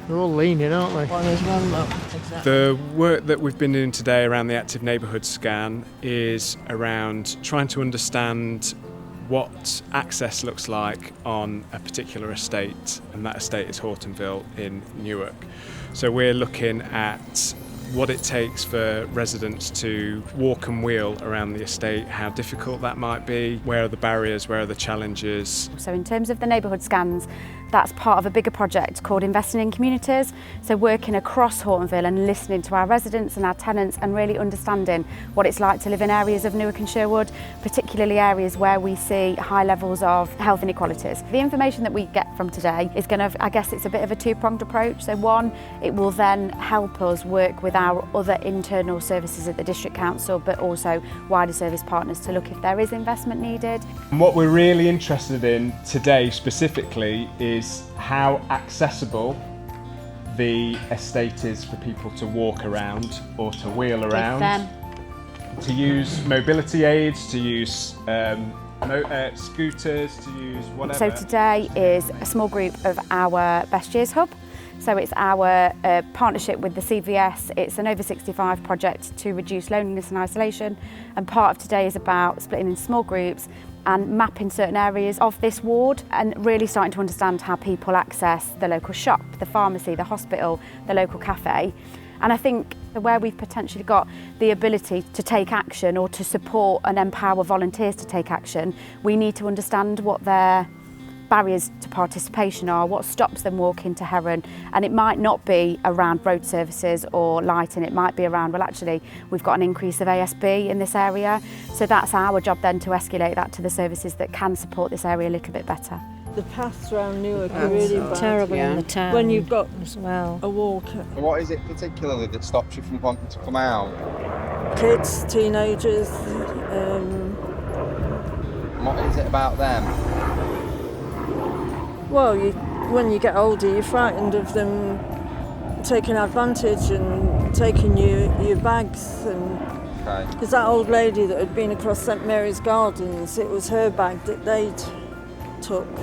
They're all leaning, aren't they? One as well, look. Exactly. The work that we've been doing today around the active neighbourhood scan is around trying to understand what access looks like on a particular estate, and that estate is Hawtonville in Newark. So we're looking at what it takes for residents to walk and wheel around the estate, how difficult that might be, where are the barriers, where are the challenges. So in terms of the neighbourhood scans, that's part of a bigger project called Investing in Communities. So working across Hawtonville and listening to our residents and our tenants and really understanding what it's like to live in areas of Newark and Sherwood, particularly areas where we see high levels of health inequalities. The information that we get from today is going to, I guess it's a bit of a two-pronged approach. So one, it will then help us work with our other internal services at the District Council, but also wider service partners to look if there is investment needed. And what we're really interested in today specifically is how accessible the estate is for people to walk around or to wheel around, to use mobility aids, to use scooters, to use whatever. So today is a small group of our Best Years Hub. So it's our partnership with the CVS. It's an over 65 project to reduce loneliness and isolation, and part of today is about splitting in small groups and mapping certain areas of this ward and really starting to understand how people access the local shop, the pharmacy, the hospital, the local cafe. And I think where we've potentially got the ability to take action or to support and empower volunteers to take action, we need to understand what their barriers to participation are, what stops them walking to Heron. And it might not be around road services or lighting, it might be around, well actually we've got an increase of ASB in this area, so that's our job then to escalate that to the services that can support this area a little bit better. The paths around Newark are really bad. Terrible in the town. When you've got as well a walker. What is it particularly that stops you from wanting to come out? Kids, teenagers. What is it about them? Well, when you get older, you're frightened of them taking advantage and taking your bags. Because that old lady that had been across St Mary's Gardens, it was her bag that they'd took.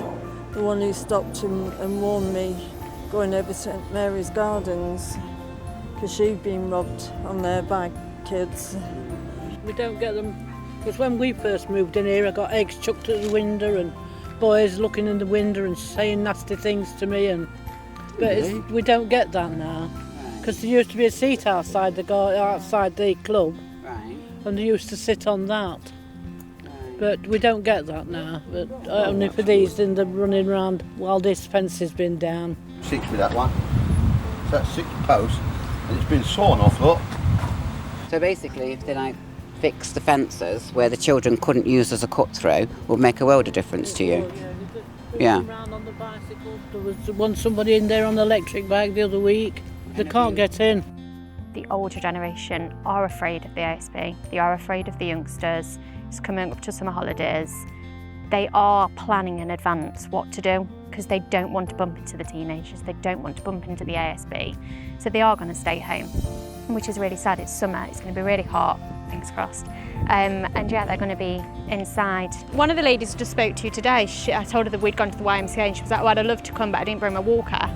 The one who stopped and warned me going over St Mary's Gardens, because she'd been robbed on their bag, kids. We don't get them, because when we first moved in here, I got eggs chucked at the window and boys looking in the window and saying nasty things to me, but we don't get that now, because there used to be a seat outside the club, and they used to sit on that. But we don't get that now, but only for these in the running around while this fence has been down. 6 with that one. So that's 6 posts, and it's been sawn off, look. So basically, if they like fix the fences where the children couldn't use as a cut through, would make a world of difference to you. Yeah. On the bicycle. There was somebody in there on the electric bike the other week. They can't get in. The older generation are afraid of the ASB. They are afraid of the youngsters. It's coming up to summer holidays. They are planning in advance what to do because they don't want to bump into the teenagers. They don't want to bump into the ASB. So they are going to stay home, which is really sad. It's summer. It's going to be really hot. Fingers crossed. And yeah, they're going to be inside. One of the ladies I just spoke to today, I told her that we'd gone to the YMCA and she was like, well, I'd love to come, but I didn't bring my walker.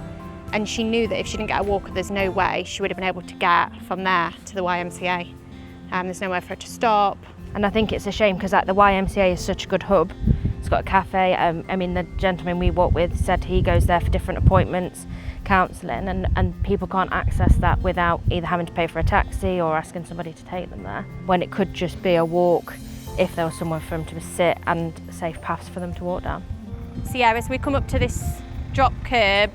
And she knew that if she didn't get a walker, there's no way she would have been able to get from there to the YMCA. There's nowhere for her to stop. And I think it's a shame because the YMCA is such a good hub. It's got a cafe. I mean, the gentleman we walked with said he goes there for different appointments, counselling, and people can't access that without either having to pay for a taxi or asking somebody to take them there, when it could just be a walk if there was somewhere for them to sit and safe paths for them to walk down. So yeah, as we come up to this drop curb,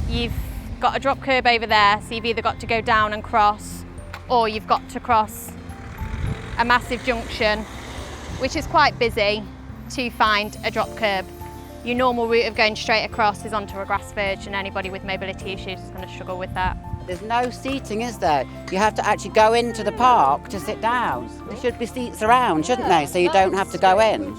you've got a drop curb over there, so you've either got to go down and cross, or you've got to cross a massive junction, which is quite busy, to find a drop curb. Your normal route of going straight across is onto a grass verge, and anybody with mobility issues is going to struggle with that. There's no seating, is there? You have to actually go into the park to sit down. There should be seats around, shouldn't they, so you don't have to go in.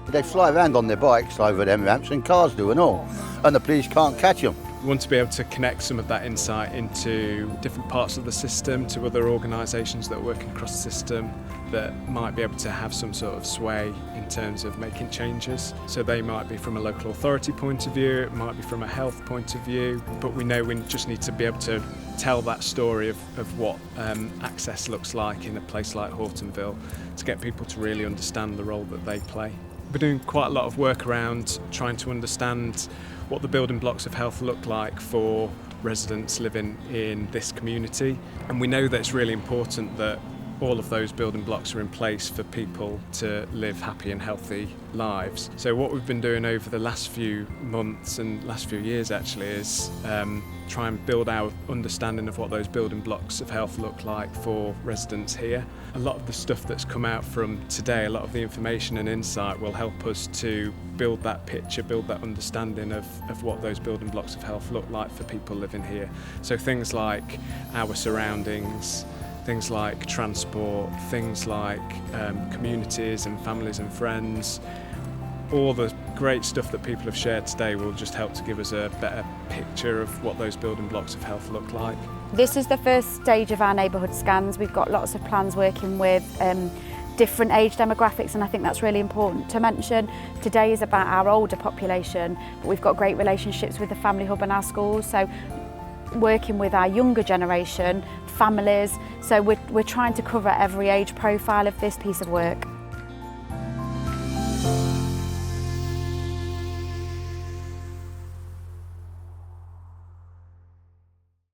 They fly around on their bikes over them ramps, and cars do and all, and the police can't catch them. We want to be able to connect some of that insight into different parts of the system, to other organisations that are working across the system that might be able to have some sort of sway in terms of making changes. So they might be from a local authority point of view, it might be from a health point of view, but we know we just need to be able to tell that story of what access looks like in a place like Hawtonville to get people to really understand the role that they play. We're doing quite a lot of work around trying to understand what the building blocks of health look like for residents living in this community, and we know that it's really important that all of those building blocks are in place for people to live happy and healthy lives. So what we've been doing over the last few months and last few years actually is try and build our understanding of what those building blocks of health look like for residents here. A lot of the stuff that's come out from today, a lot of the information and insight will help us to build that picture, build that understanding of what those building blocks of health look like for people living here. So things like our surroundings, things like transport, things like communities and families and friends. All the great stuff that people have shared today will just help to give us a better picture of what those building blocks of health look like. This is the first stage of our neighbourhood scans. We've got lots of plans working with different age demographics, and I think that's really important to mention. Today is about our older population, but we've got great relationships with the Family Hub and our schools, so working with our younger generation, families, so we're trying to cover every age profile of this piece of work.